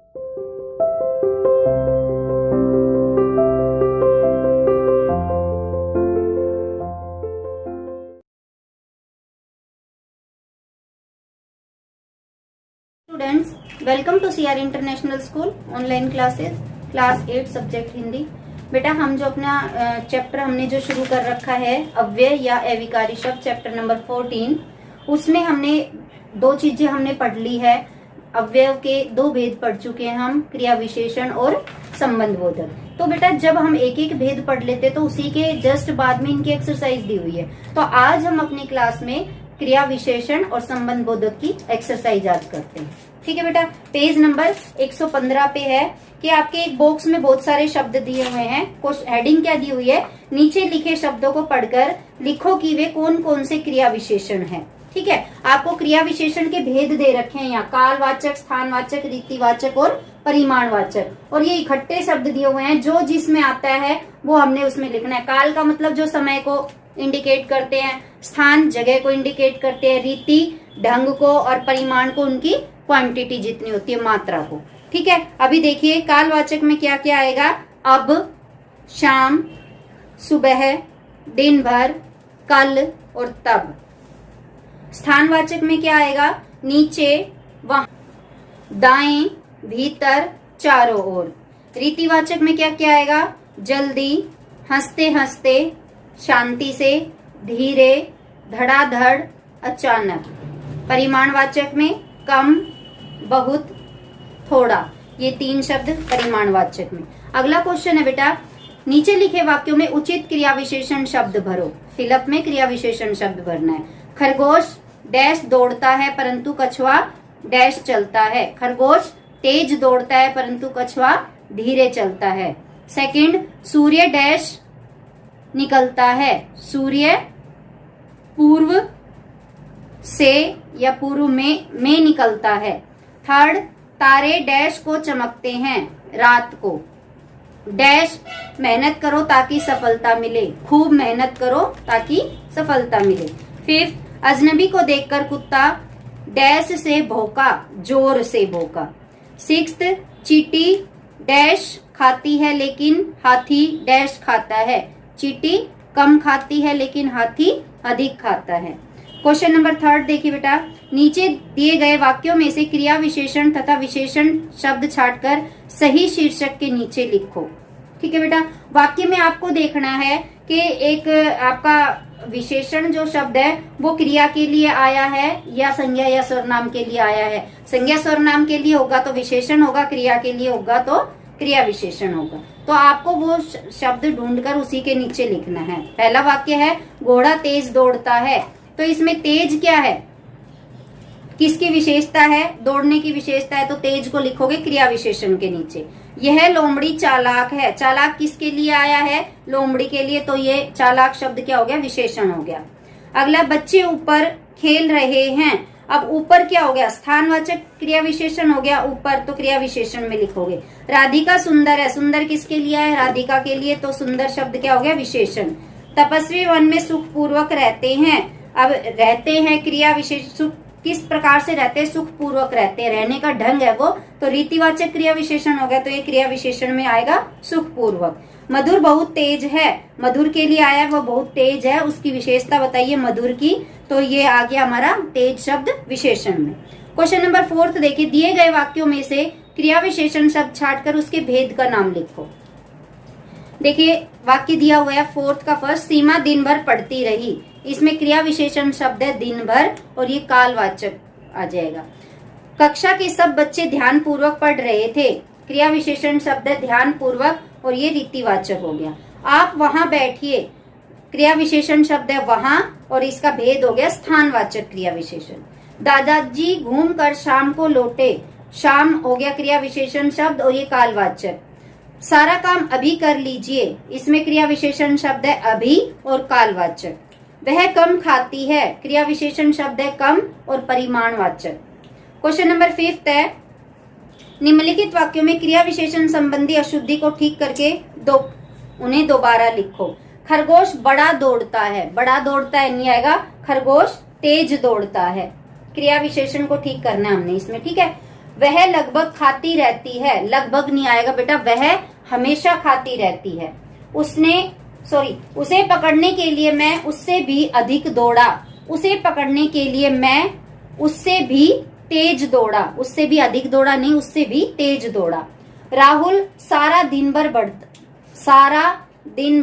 Students, welcome to CR international school online classes class 8 subject Hindi. बेटा, हम जो अपना चैप्टर हमने जो शुरू कर रखा है अव्यय या अविकारी शब्द, चैप्टर नंबर 14, उसमें हमने दो चीजें हमने पढ़ ली है। अव्यय के दो भेद पढ़ चुके हैं हम, क्रिया विशेषण और संबंध बोधक। तो बेटा, जब हम एक एक भेद पढ़ लेते तो उसी के जस्ट बाद में इनकी एक्सरसाइज दी हुई है। तो आज हम अपनी क्लास में क्रिया विशेषण और संबंध बोधक की एक्सरसाइज आज करते हैं। ठीक है बेटा, पेज नंबर 115 पे है कि आपके एक बॉक्स में बहुत सारे शब्द दिए हुए हैं। कुछ हेडिंग क्या दी हुई है, नीचे लिखे शब्दों को पढ़कर लिखो कि वे कौन कौन से क्रिया विशेषण हैं। ठीक है, आपको क्रिया विशेषण के भेद दे रखे हैं यहाँ, कालवाचक, स्थानवाचक, रीतिवाचक और परिमाणवाचक। और ये इकट्ठे शब्द दिए हुए हैं, जो जिसमें आता है वो हमने उसमें लिखना है। काल का मतलब जो समय को इंडिकेट करते हैं, स्थान जगह को इंडिकेट करते हैं, रीति ढंग को, और परिमाण को उनकी क्वांटिटी जितनी होती है, मात्रा को। ठीक है, अभी देखिए कालवाचक में क्या क्या आएगा, अब, शाम, सुबह, दिन भर, कल और तब। स्थानवाचक में क्या आएगा, नीचे, वहां, दाएं, भीतर, चारों ओर। रीतिवाचक में क्या क्या आएगा, जल्दी, हंसते हंसते, शांति से, धीरे, धड़ाधड़, अचानक। परिमाणवाचक में कम, बहुत, थोड़ा। ये तीन शब्द परिमाणवाचक में। अगला क्वेश्चन है बेटा, नीचे लिखे वाक्यों में उचित क्रिया विशेषण शब्द भरो। फिलअप में क्रिया विशेषण शब्द भरना है। खरगोश डैश दौड़ता है परंतु कछुआ डैश चलता है। खरगोश तेज दौड़ता है परंतु कछुआ धीरे चलता है। सेकंड, सूर्य डैश निकलता है। सूर्य पूर्व से या पूर्व में निकलता है। थर्ड, तारे डैश को चमकते हैं रात को। डैश मेहनत करो ताकि सफलता मिले। खूब मेहनत करो ताकि सफलता मिले। फिफ्थ, अजनबी को देखकर कुत्ता डैश से भौंका, जोर से भौंका। सिक्स्थ, चींटी डैश खाती है लेकिन हाथी डैश खाता है। चींटी कम खाती है लेकिन हाथी अधिक खाता है। क्वेश्चन नंबर 3 देखिए बेटा, नीचे दिए गए वाक्यों में से क्रिया विशेषण तथा विशेषण शब्द छांटकर सही शीर्षक के नीचे लिखो। ठीक है बेटा, वाक्य में आपको देखना है कि एक आपका विशेषण जो शब्द है वो क्रिया के लिए आया है या संज्ञा या सर्वनाम के लिए आया है। संज्ञा सर्वनाम के लिए होगा तो विशेषण होगा, क्रिया के लिए होगा तो क्रिया विशेषण होगा। तो आपको वो शब्द ढूंढकर उसी के नीचे लिखना है। पहला वाक्य है, घोड़ा तेज दौड़ता है। तो इसमें तेज क्या है, किसकी विशेषता है, दौड़ने की विशेषता है, तो तेज को लिखोगे क्रिया विशेषण के नीचे। यह लोमड़ी चालाक है। चालाक किसके लिए आया है, लोमड़ी के लिए, तो ये चालाक शब्द क्या हो गया, विशेषण हो गया। अगला, बच्चे ऊपर खेल रहे हैं। अब ऊपर क्या हो गया, स्थानवाचक क्रिया विशेषण हो गया ऊपर, तो क्रिया विशेषण में लिखोगे। राधिका सुंदर है। सुंदर किसके लिए है, राधिका के लिए, तो सुंदर शब्द क्या हो गया, विशेषण। तपस्वी वन में सुखपूर्वक रहते हैं। अब रहते हैं क्रिया विशेष, सुख किस प्रकार से रहते हैं, सुख पूर्वक रहते हैं, रहने का ढंग है वो, तो रीतिवाचक क्रिया विशेषण हो गया, तो ये क्रिया विशेषण में आएगा सुख पूर्वक। मधुर बहुत तेज है। मधुर के लिए आया, वो बहुत तेज है, उसकी विशेषता बताइए मधुर की, तो ये आ गया हमारा तेज शब्द विशेषण में। क्वेश्चन नंबर 4 देखिए, दिए गए वाक्यों में से क्रिया विशेषण शब्द छांटकर उसके भेद का नाम लिखो। देखिए वाक्य दिया हुआ है 4 का फर्स्ट, सीमा दिन भर पढ़ती रही। इसमें क्रिया विशेषण शब्द है दिन भर और ये कालवाचक आ जाएगा। कक्षा के सब बच्चे ध्यान पूर्वक पढ़ रहे थे। क्रिया विशेषण शब्द है ध्यान पूर्वक और ये रीतिवाचक हो गया। आप वहां बैठिए, क्रिया विशेषण शब्द है वहां और इसका भेद हो गया स्थानवाचक क्रिया विशेषण। दादाजी घूमकर शाम को लौटे। शाम हो गया क्रिया विशेषण शब्द और ये कालवाचक। सारा काम अभी कर लीजिए, इसमें क्रिया विशेषण शब्द है अभी और कालवाचक। वह कम खाती है। क्रिया विशेषण शब्द है कम और परिमाणवाचक। क्वेश्चन नंबर 5 है, निम्नलिखित वाक्यों में क्रिया विशेषण संबंधी अशुद्धि को ठीक करके उन्हें दोबारा लिखो। खरगोश बड़ा दौड़ता है। बड़ा दौड़ता है नहीं आएगा, खरगोश तेज दौड़ता है। क्रिया विशेषण को ठीक करना है हमने इसमें। ठीक है, वह लगभग खाती रहती है, लगभग नहीं आएगा बेटा, वह हमेशा खाती रहती है। उसे पकड़ने के लिए मैं उससे भी अधिक दौड़ा, उसे पकड़ने के लिए मैं उससे भी तेज दौड़ा, उससे भी अधिक दौड़ा नहीं, उससे भी तेज दौड़ा। राहुल सारा दिन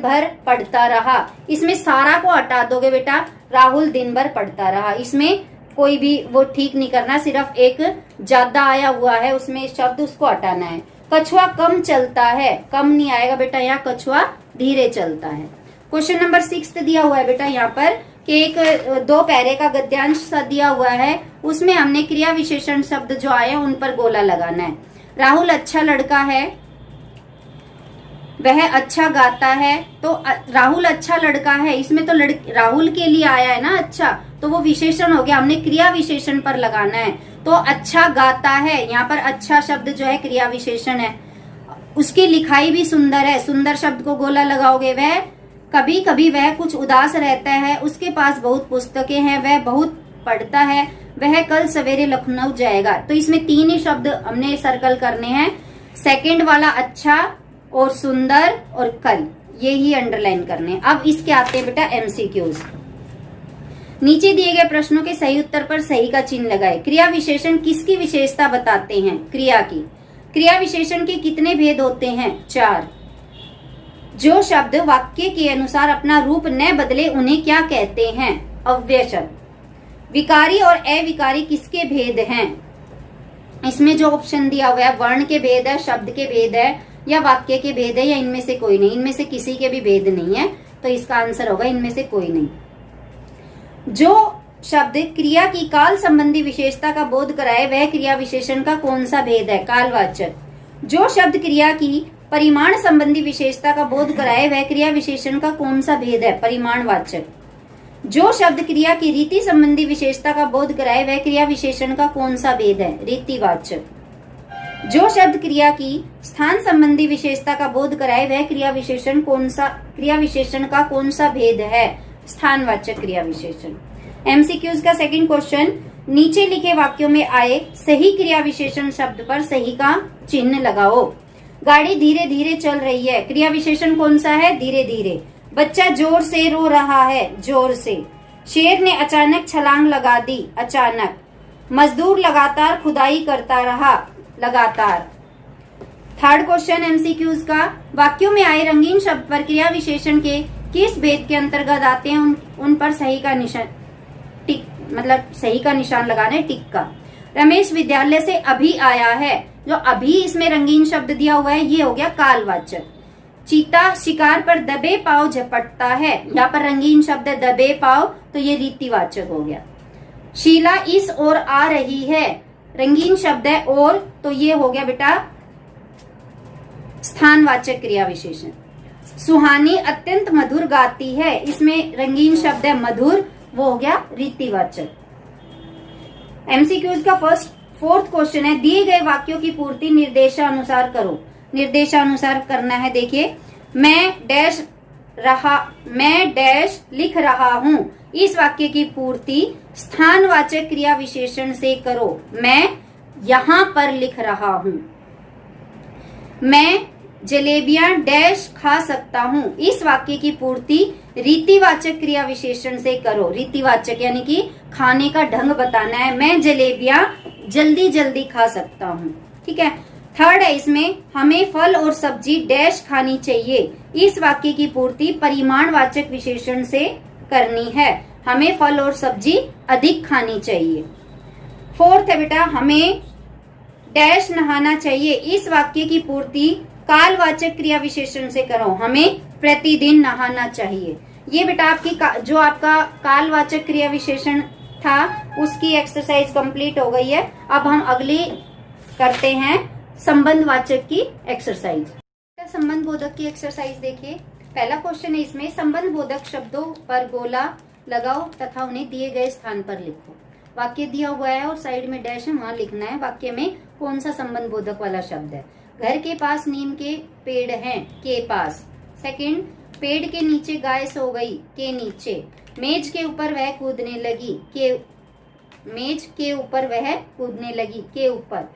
भर पढ़ता रहा, इसमें सारा को हटा दोगे बेटा, राहुल दिन भर पढ़ता रहा, इसमें कोई भी वो ठीक नहीं करना, सिर्फ एक ज्यादा आया हुआ है उसमें शब्द, उसको हटाना है। कछुआ कम चलता है, कम नहीं आएगा बेटा, यहाँ कछुआ धीरे चलता है। क्वेश्चन नंबर 6 दिया हुआ है बेटा यहाँ पर कि एक 2 पैरे का गद्यांश सा दिया हुआ है, उसमें हमने क्रिया विशेषण शब्द जो आए उन पर गोला लगाना है। राहुल अच्छा लड़का है, वह अच्छा गाता है, तो राहुल अच्छा लड़का है, इसमें तो राहुल के लिए आया है ना अच्छा, तो वो विशेषण हो गया, हमने क्रिया विशेषण पर लगाना है। तो अच्छा गाता है, यहाँ पर अच्छा शब्द जो है क्रिया विशेषण है। उसकी लिखाई भी सुंदर है, सुंदर शब्द को गोला लगाओगे। वह कभी कभी वह कुछ उदास रहता है, उसके पास बहुत पुस्तकें हैं, वह बहुत पढ़ता है, वह कल सवेरे लखनऊ जाएगा। तो इसमें 3 ही शब्द हमने सर्कल करने हैं, सेकंड वाला अच्छा और सुंदर और कल, ये ही अंडरलाइन करने। अब इसके आते हैं बेटा एमसीक्यूज। नीचे दिए गए प्रश्नों के सही उत्तर पर सही का चिन्ह लगाए। क्रिया विशेषण किसकी विशेषता बताते हैं? क्रिया की। क्रिया विशेषण के कितने भेद होते हैं? 4। जो शब्द वाक्य के अनुसार अपना रूप न बदले उन्हें क्या कहते हैं? अव्यय शब्द। विकारी और अविकारी किसके भेद हैं? इसमें जो ऑप्शन दिया हुआ है, वर्ण के भेद है, शब्द के भेद है, या वाक्य के भेद है, या इनमें से कोई नहीं। इनमें से किसी के भी भेद नहीं है, तो इसका आंसर होगा इनमें से कोई नहीं। जो शब्द क्रिया की काल संबंधी विशेषता का बोध कराए वह क्रिया विशेषण का कौन सा भेद है? कालवाचक। जो शब्द क्रिया की परिमाण संबंधी विशेषता का बोध कराए वह क्रिया विशेषण का कौन सा भेद है? परिमाणवाचक। जो शब्द क्रिया की रीति संबंधी विशेषता का बोध कराए वह क्रिया विशेषण का कौन सा भेद है? रीतिवाचक। जो शब्द क्रिया की स्थान संबंधी विशेषता का बोध कराए वह क्रिया विशेषण का कौन सा भेद है? स्थानवाचक क्रिया विशेषण। एमसीक्यूज का सेकंड क्वेश्चन, नीचे लिखे वाक्यों में आए सही क्रिया विशेषण शब्द पर सही का चिन्ह लगाओ। गाड़ी धीरे धीरे चल रही है, क्रिया विशेषण कौन सा है? धीरे धीरे। बच्चा जोर से रो रहा है, जोर से। शेर ने अचानक छलांग लगा दी, अचानक। मजदूर लगातार खुदाई करता रहा, लगातार। थर्ड क्वेश्चन एमसीक्यूज का, वाक्यों में आए रंगीन शब्द पर क्रिया विशेषण के किस भेद के अंतर्गत आते हैं? उन पर सही का निशान, टिक, मतलब सही का निशान लगाना है, टिक का। रमेश विद्यालय से अभी आया है, जो अभी इसमें रंगीन शब्द दिया हुआ है ये हो गया कालवाचक। चीता शिकार पर दबे पांव झपटता है, यहाँ पर रंगीन शब्द है दबे पांव, तो ये रीतिवाचक हो गया। शीला इस ओर आ रही है, रंगीन शब्द है और, तो ये हो गया बेटा स्थानवाचक क्रिया विशेषण। सुहानी अत्यंत मधुर गाती है, इसमें रंगीन शब्द है मधुर, वो हो गया रीतिवाचक। एमसीक्यूज का फोर्थ क्वेश्चन है, दिए गए वाक्यों की पूर्ति निर्देशानुसार करो। निर्देशानुसार करना है। देखिए, मैं डैश लिख रहा हूँ, इस वाक्य की पूर्ति स्थानवाचक क्रिया विशेषण से करो। मैं यहाँ पर लिख रहा हूँ। मैं जलेबियां डैश खा सकता हूँ, इस वाक्य की पूर्ति रीतिवाचक क्रिया विशेषण से करो। रीतिवाचक यानी कि खाने का ढंग बताना है। मैं जलेबियां जल्दी जल्दी खा सकता हूँ। ठीक है। थर्ड है इसमें, हमें फल और सब्जी डैश खानी चाहिए, इस वाक्य की पूर्ति परिमाणवाचक विशेषण से करनी है। हमें फल और सब्जी अधिक खानी चाहिए। फोर्थ है बेटा, हमें डैश नहाना चाहिए, इस वाक्य की पूर्ति कालवाचक क्रिया विशेषण से करो। हमें प्रतिदिन नहाना चाहिए। ये बेटा आपकी जो आपका कालवाचक क्रिया विशेषण था उसकी एक्सरसाइज कंप्लीट हो गई है। अब हम अगली करते हैं संबंधवाचक की एक्सरसाइज। संबंध बोधक की एक्सरसाइज देखिए। पहला क्वेश्चन है इसमें, संबंध बोधक शब्दों पर गोला लगाओ तथा उन्हें दिए गए स्थान पर लिखो। वाक्य दिया हुआ है और साइड में डैश है, वहां लिखना है वाक्य में कौन सा संबंध बोधक वाला शब्द है। घर के पास नीम के पेड़ हैं, के पास। सेकंड, पेड़ के नीचे गाय सो गई, के नीचे। मेज के ऊपर वह कूदने लगी, के मेज के ऊपर वह कूदने लगी, के ऊपर।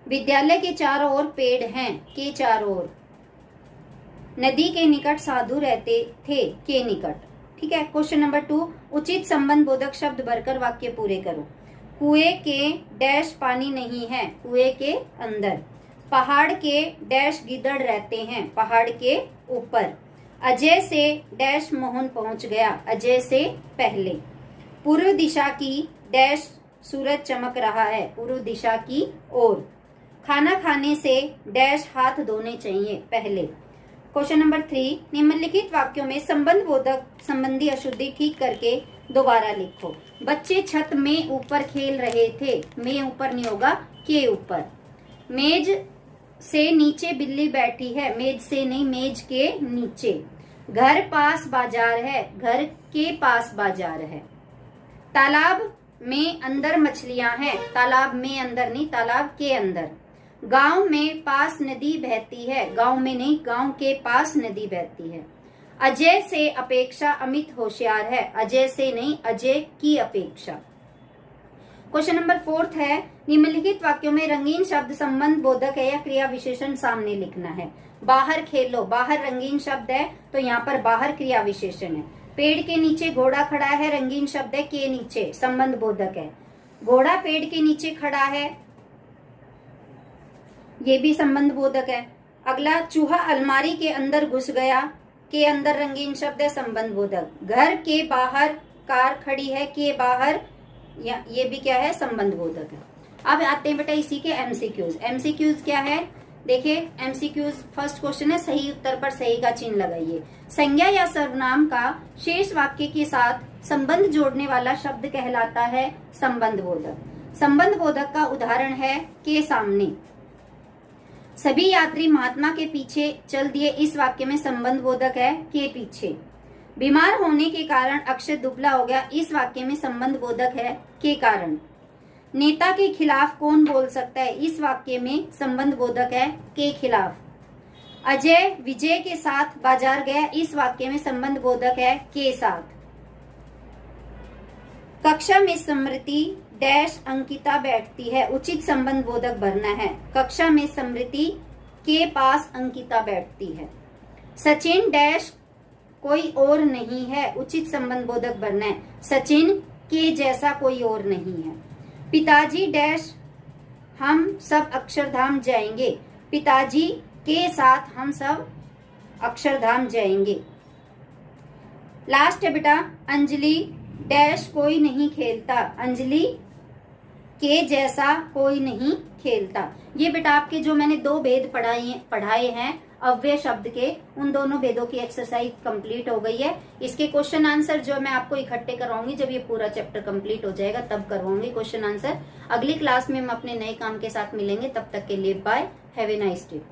विद्यालय के चारों ओर पेड़ हैं, के चारों ओर। नदी के निकट साधु रहते थे, के निकट। ठीक है। क्वेश्चन नंबर 2, उचित संबंध बोधक शब्द भरकर वाक्य पूरे करो। कुएं के डैश पानी नहीं है, कुएं के अंदर। पहाड़ के डैश गिदड़ रहते हैं, पहाड़ के ऊपर। अजय से डैश मोहन पहुंच गया, अजय से पहले। पूर्व दिशा की डैश सूरज चमक रहा है, पूर्व दिशा की ओर। खाना खाने से डैश हाथ धोने चाहिए, पहले। क्वेश्चन नंबर 3, निम्नलिखित वाक्यों में संबंध बोधक संबंधी अशुद्धि ठीक करके दोबारा लिखो। बच्चे छत में ऊपर खेल रहे थे, में ऊपर नहीं होगा, के ऊपर। मेज से नीचे बिल्ली बैठी है, मेज से नहीं, मेज के नीचे। घर पास बाजार है, घर के पास बाजार है। तालाब में अंदर मछलियां हैं, तालाब में अंदर नहीं, तालाब के अंदर। गांव में पास नदी बहती है, गांव में नहीं, गांव के पास नदी बहती है। अजय से अपेक्षा अमित होशियार है, अजय से नहीं, अजय की अपेक्षा। क्वेश्चन नंबर 4 है, निम्नलिखित वाक्यों में रंगीन शब्द संबंध बोधक है या क्रिया विशेषण सामने लिखना है। बाहर खेलो, बाहर रंगीन शब्द है तो यहाँ पर बाहर क्रिया विशेषण है। पेड़ के नीचे घोड़ा खड़ा है, रंगीन शब्द है, के नीचे, संबंध बोधक है। घोड़ा पेड़ के नीचे खड़ा है, ये भी संबंध बोधक है। अगला, चूहा अलमारी के अंदर घुस गया, के अंदर रंगीन शब्द है, संबंध बोधक। घर के बाहर कार खड़ी है, के बाहर, ये भी क्या है, संबंध बोधक है। अब आते हैं बेटा इसी के एमसीक्यूज। एमसीक्यूज क्या है, देखिए एमसीक्यूज फर्स्ट क्वेश्चन है, सही उत्तर पर सही का चिन्ह लगाइए। संज्ञा या सर्वनाम का शेष वाक्य के साथ संबंध जोड़ने वाला शब्द कहलाता है संबंध बोधक। संबंध बोधक का उदाहरण है के सामने। सभी यात्री महात्मा के पीछे चल दिए, इस वाक्य में संबंध बोधक है के पीछे। बीमार होने के कारण अक्षय दुबला हो गया, इस वाक्य में संबंध बोधक है के कारण। नेता के खिलाफ कौन बोल सकता है, इस वाक्य में संबंध बोधक है के खिलाफ। अजय विजय के साथ बाजार गया, इस वाक्य में संबंध बोधक है के साथ। कक्षा में स्मृति डैश अंकिता बैठती है, उचित संबंध बोधक भरना है। कक्षा में स्मृति के पास अंकिता बैठती है। सचिन डैश कोई और नहीं है, उचित संबंध बोधक भरना है। सचिन के जैसा कोई और नहीं है। पिताजी डैश हम सब अक्षरधाम जाएंगे, पिताजी के साथ हम सब अक्षरधाम जाएंगे। लास्ट है बेटा, अंजलि डैश कोई नहीं खेलता, अंजलि के जैसा कोई नहीं खेलता। ये बेटा आपके जो मैंने 2 भेद पढ़ाए हैं अव्यय शब्द के, उन दोनों भेदों की एक्सरसाइज कंप्लीट हो गई है। इसके क्वेश्चन आंसर जो मैं आपको इकट्ठे करवाऊंगी, जब ये पूरा चैप्टर कंप्लीट हो जाएगा तब करवाऊंगी क्वेश्चन आंसर। अगली क्लास में हम अपने नए काम के साथ मिलेंगे, तब तक के लिए bye, have a nice day.